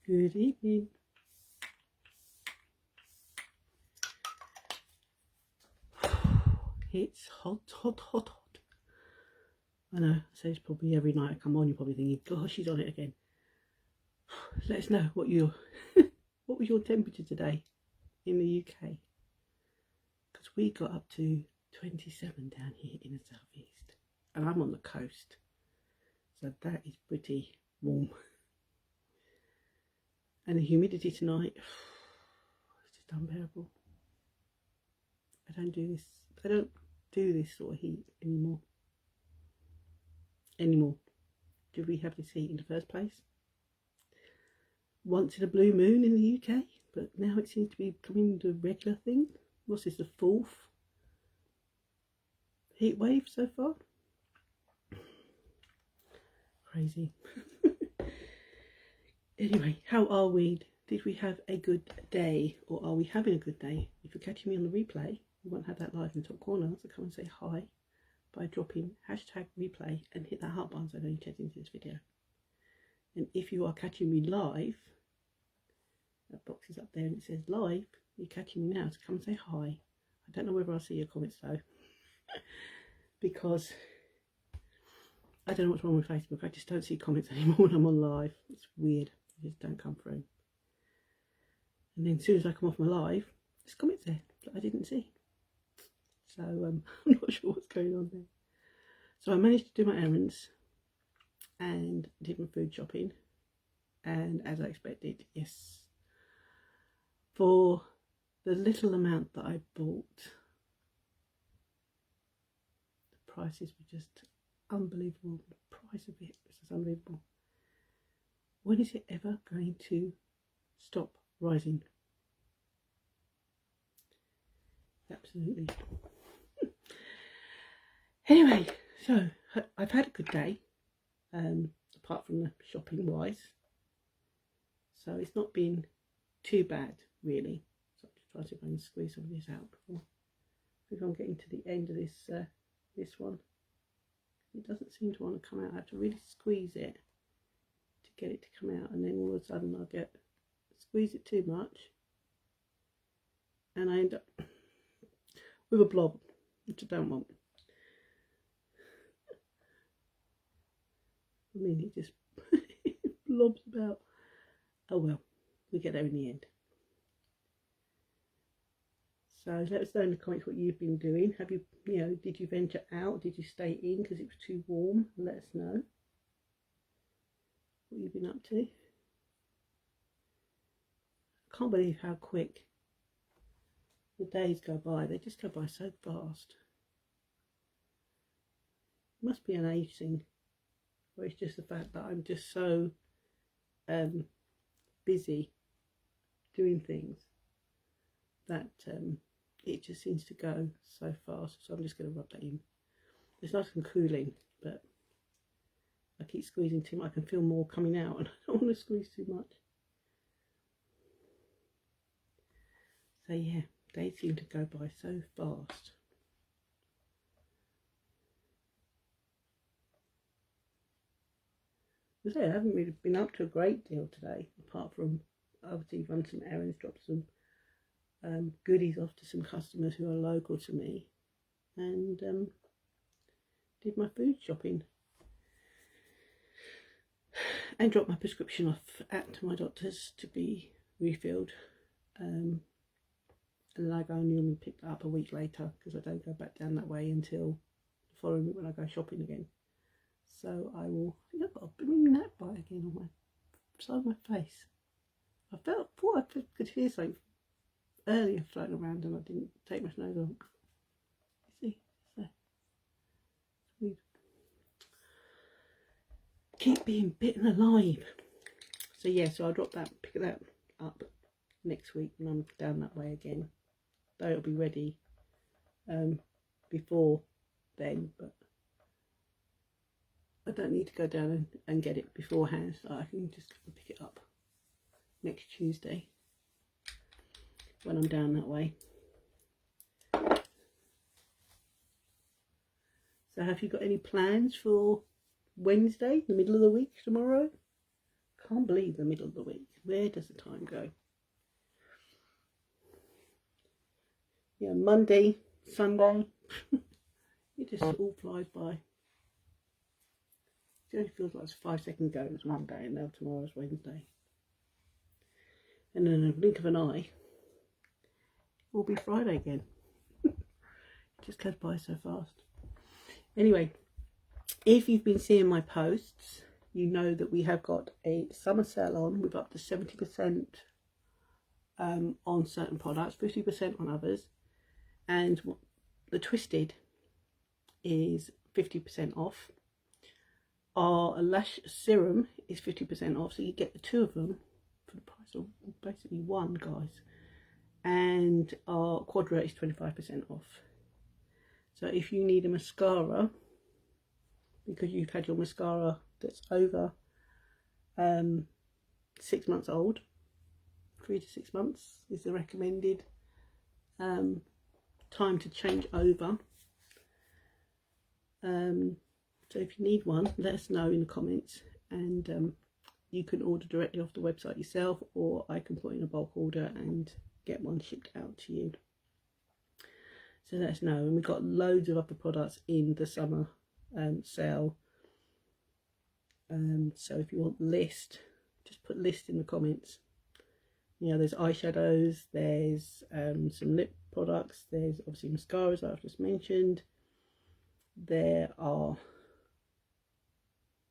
Good evening. It's hot, hot, hot, hot. I know, I say it's probably every night I come on, you're probably thinking, gosh, she's on it again. Let us know what what was your temperature today in the UK? Because we got up to 27 down here in the southeast, and I'm on the coast, so that is pretty warm. And the humidity tonight, it's just unbearable. I don't do this sort of heat anymore. Did we have this heat in the first place? Once in a blue moon in the UK, but now it seems to be becoming the regular thing. What's this, the 4th heat wave so far? Crazy. Anyway, how are we? Did we have a good day, or are we having a good day? If you're catching me on the replay, you won't have that live in the top corner, so come and say hi by dropping #replay and hit that heart button so I know you're chatting to this video. And if you are catching me live, that box is up there and it says live, you're catching me now, so come and say hi. I don't know whether I'll see your comments though, because I don't know what's wrong with Facebook. I just don't see comments anymore when I'm on live. It's weird. They just don't come through. And then as soon as I come off my live, there's comments there that I didn't see. So I'm not sure what's going on there. So I managed to do my errands and did my food shopping. And as I expected, yes, for the little amount that I bought, the prices were just unbelievable. The price of it was just unbelievable. When is it ever going to stop rising? Absolutely. Anyway, so I've had a good day, apart from the shopping wise. So it's not been too bad, really. So I'm just trying to see if I can squeeze some of this out before. I think I'm getting to the end of this this one. It doesn't seem to want to come out. I have to really squeeze it to get it to come out, and then all of a sudden I'll squeeze it too much, and I end up with a blob, which I don't want. I mean, it just blobs about. Oh well, we get there in the end. So let us know in the comments what you've been doing. Have you, did you venture out? Did you stay in because it was too warm? Let us know what you've been up to. I can't believe how quick the days go by. They just go by so fast. It must be an age thing, or it's just the fact that I'm just so busy doing things that it just seems to go so fast. So I'm just going to rub that in. It's nice and cooling, but I keep squeezing too much. I can feel more coming out, and I don't want to squeeze too much. So yeah, days seem to go by so fast. As I say, I haven't really been up to a great deal today, apart from obviously run some errands, drop some goodies off to some customers who are local to me, and did my food shopping and dropped my prescription off at my doctor's to be refilled, and then I go and normally pick that up a week later because I don't go back down that way until the following week when I go shopping again. So I will. I think I've got a big gnat bite again on my side of my face. I thought I could hear something earlier floating around, and I didn't take my nose off. You see, it's there. It's weird. Keep being bitten alive. So yeah, so I'll pick that up next week when I'm down that way again. Though it'll be ready before then, but I don't need to go down and get it beforehand, so I can just pick it up next Tuesday when I'm down that way. So have you got any plans for Wednesday, the middle of the week, tomorrow? Can't believe the middle of the week. Where does the time go? Yeah, Monday, Sunday. It just all flies by. It only feels like it's 5 seconds ago. It was Monday and now tomorrow's Wednesday. And in a blink of an eye, it will be Friday again. It just goes by so fast. Anyway, if you've been seeing my posts, you know that we have got a summer sale on with up to 70% on certain products, 50% on others. And the Twisted is 50% off. Our lash serum is 50% off, so you get the 2 of them for the price of basically 1, guys. And our Quadra is 25% off. So if you need a mascara, because you've had your mascara that's over 6 months old, 3 to 6 months is the recommended time to change over. So if you need one, let us know in the comments, and you can order directly off the website yourself, or I can put in a bulk order and get one shipped out to you. So let us know. And we've got loads of other products in the summer sale. So if you want the list, just put list in the comments. You know, there's eyeshadows, there's some lip products, there's obviously mascaras that I've just mentioned. There are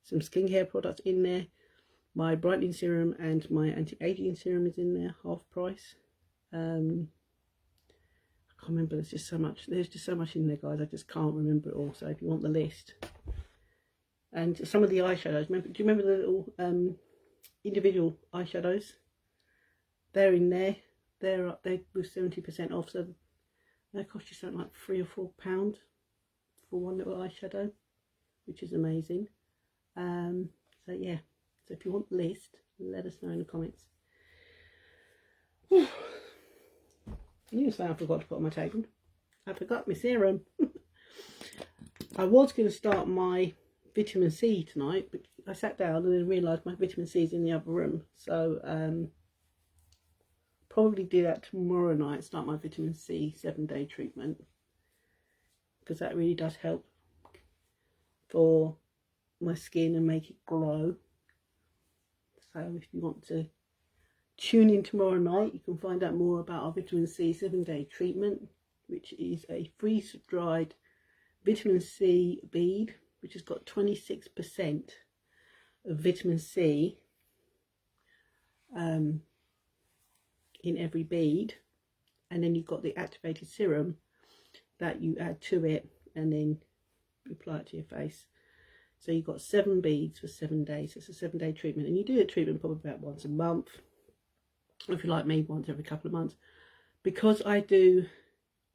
some skincare products in there. My brightening serum and my anti-aging serum is in there, half price. I can't remember, there's just so much in there, guys. I just can't remember it all. So if you want the list, and some of the eyeshadows, do you remember the little individual eyeshadows? They're in there. They're up there with 70% off, so they cost you something like £3 or £4 for one little eyeshadow, which is amazing. So yeah, so if you want the list, let us know in the comments. News I forgot to put on my table. I forgot my serum. I was going to start my vitamin C tonight, but I sat down and then realised my vitamin C is in the other room. So probably do that tomorrow night, start my vitamin C 7-day treatment, because that really does help for my skin and make it glow. So if you want to tune in tomorrow night, you can find out more about our vitamin C 7-day treatment, which is a freeze-dried vitamin C bead, which has got 26% of vitamin C in every bead, and then you've got the activated serum that you add to it and then you apply it to your face. So you've got 7 beads for 7 days. It's a 7-day treatment, and you do a treatment probably about once a month, or if you like me, once every couple of months. Because I do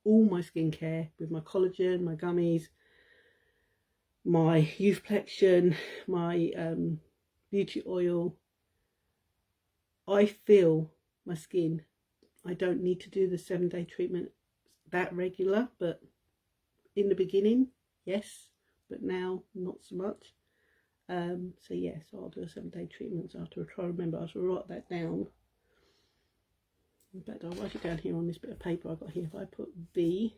all my skincare with my collagen, my gummies, my Youthplexion, my beauty oil, I feel my skin. I don't need to do the 7-day treatment that regular, but in the beginning, yes, but now not so much. So yes, I'll do a 7-day treatment. So I have to try to remember. I have to write that down. In fact, I'll write it down here on this bit of paper I've got here. If I put VITC,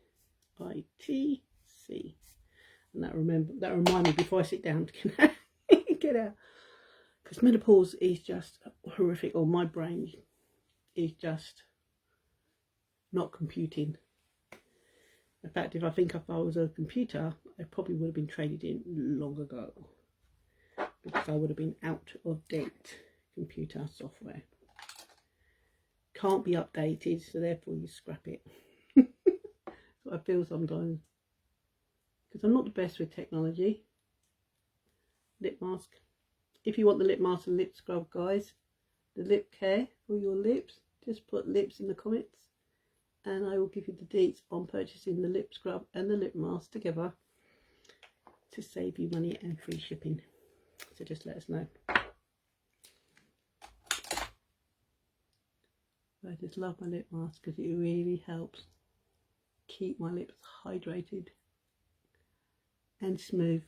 and that remind me before I sit down to get out, because menopause is just horrific, or my brain is just not computing. In fact, if I was a computer, I probably would have been traded in long ago, because I would have been out of date computer software. Can't be updated, so therefore you scrap it. That's what I feel sometimes, because I'm not the best with technology. Lip mask. If you want the lip mask and lip scrub, guys, the lip care for your lips, just put lips in the comments, and I will give you the deets on purchasing the lip scrub and the lip mask together to save you money and free shipping. So just let us know. I just love my lip mask because it really helps keep my lips hydrated and smooth.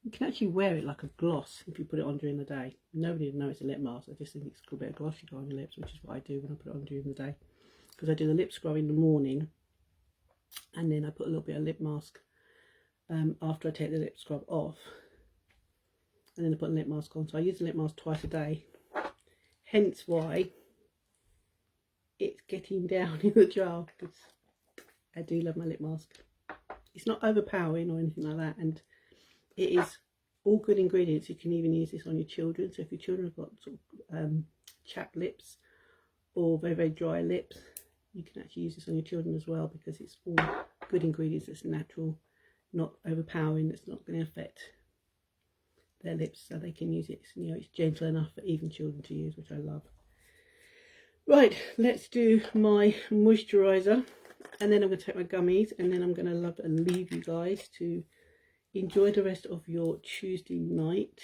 You can actually wear it like a gloss if you put it on during the day. Nobody would know it's a lip mask. I just think it's a good bit of gloss you got on your lips, which is what I do when I put it on during the day. Because I do the lip scrub in the morning, and then I put a little bit of lip mask after I take the lip scrub off, and then I put a lip mask on. So I use the lip mask twice a day, hence why it's getting down in the jar, because I do love my lip mask. It's not overpowering or anything like that, and it is all good ingredients. You can even use this on your children. So if your children have got sort of chapped lips or very, very dry lips, you can actually use this on your children as well, because it's all good ingredients. It's natural, not overpowering. It's not going to affect their lips, so they can use it. You know, it's gentle enough for even children to use, which I love. Right, let's do my moisturiser, and then I'm going to take my gummies, and then I'm going to love and leave you guys to enjoy the rest of your Tuesday night.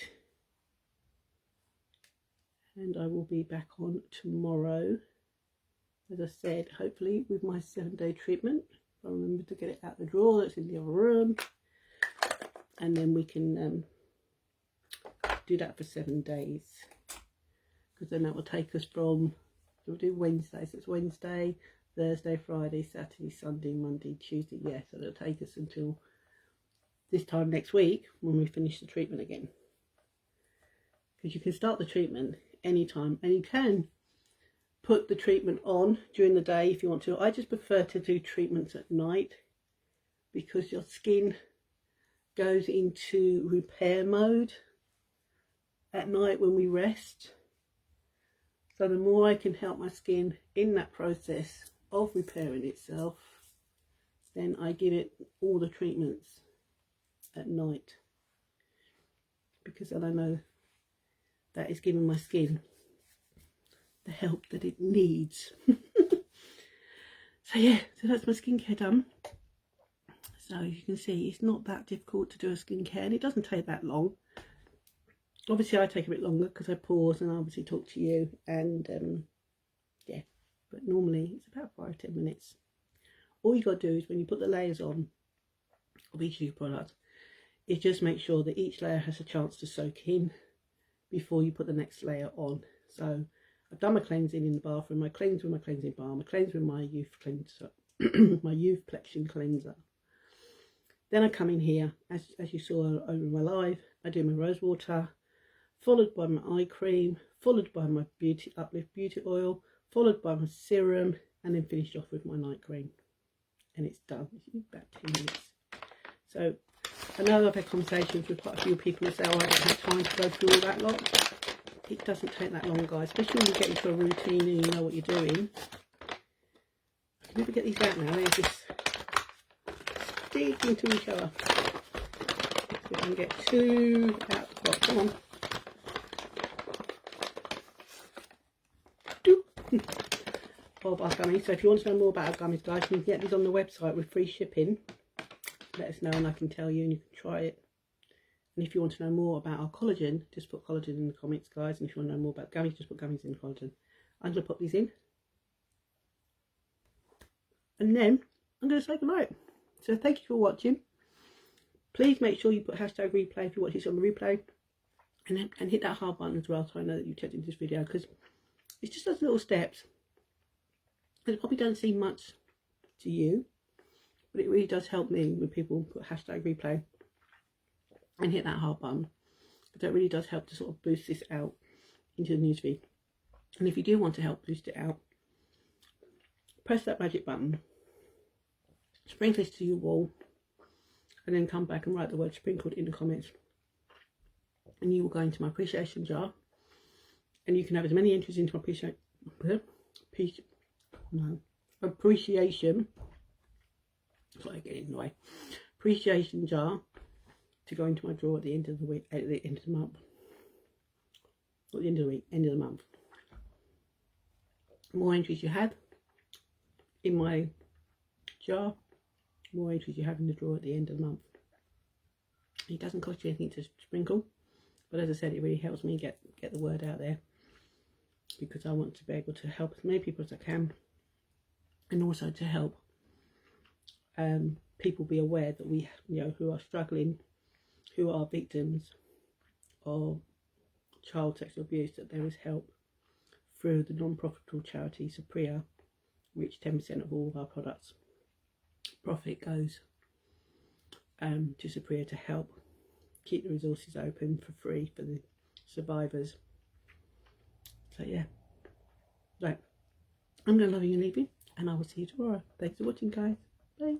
And I will be back on tomorrow, as I said, hopefully with my 7-day treatment. I'll remember to get it out the drawer that's in the other room, and then we can do that for 7 days, because then that will take us from, we'll do Wednesday, so it's Wednesday, Thursday, Friday, Saturday, Sunday, Monday, Tuesday. Yeah, so it'll take us until this time next week when we finish the treatment again, because you can start the treatment anytime, and you can put the treatment on during the day if you want to. I just prefer to do treatments at night, because your skin goes into repair mode at night when we rest. So the more I can help my skin in that process of repairing itself, then I give it all the treatments at night, because then I know that is giving my skin the help that it needs. So yeah, so that's my skincare done. So as you can see, it's not that difficult to do a skincare, and it doesn't take that long. Obviously I take a bit longer because I pause and I obviously talk to you, and yeah, but normally it's about 5-10 minutes. All you got to do is, when you put the layers on of each of your products, is just make sure that each layer has a chance to soak in before you put the next layer on. So I've done my cleansing in the bathroom, I cleanse with my cleansing balm, I cleanse with my youth cleanser, my youth collection cleanser. Then I come in here, as you saw over my live, I do my rose water, followed by my eye cream, followed by my uplift beauty oil, followed by my serum, and then finished off with my night cream, and it's done. It's about 10 minutes. So I know I've had conversations with quite a few people who say, oh, I don't have time to go through all that lot. It doesn't take that long, guys, especially when you get into a routine and you know what you're doing. Can you ever get these out now? They're just stick into each other. We can get 2 out the box. Come on. Of our gummies. So if you want to know more about our gummies, guys, you can get these on the website with free shipping. Let us know and I can tell you, and you can try it. And if you want to know more about our collagen, just put collagen in the comments, guys. And if you want to know more about gummies, just put gummies in collagen. I'm going to put these in, and then I'm going to say goodnight. So thank you for watching. Please make sure you put hashtag replay if you watch this on the replay, and hit that heart button as well, so I know that you checked into this video, because it's just those little steps. It probably don't seem much to you, but it really does help me when people put hashtag replay and hit that heart button, because that really does help to sort of boost this out into the newsfeed. And if you do want to help boost it out, press that magic button, sprinkle this to your wall, and then come back and write the word sprinkled in the comments, and you will go into my appreciation jar, and you can have as many entries into my appreciation, sorry, I get it in the way, appreciation jar, to go into my drawer at the end of the week, at the end of the month, not the end of the week, end of the month. The more entries you have in my jar, the more entries you have in the drawer at the end of the month. It doesn't cost you anything to sprinkle, but as I said, it really helps me get the word out there, because I want to be able to help as many people as I can, and also to help people be aware that we, you know, who are struggling who are victims of child sexual abuse, that there is help through the non-profitable charity Supriya, which 10% of all of our products profit goes to Supriya to help keep the resources open for free for the survivors. So yeah, right, I'm going to love you and leave you, and I will see you tomorrow. Thanks for watching, guys. Bye.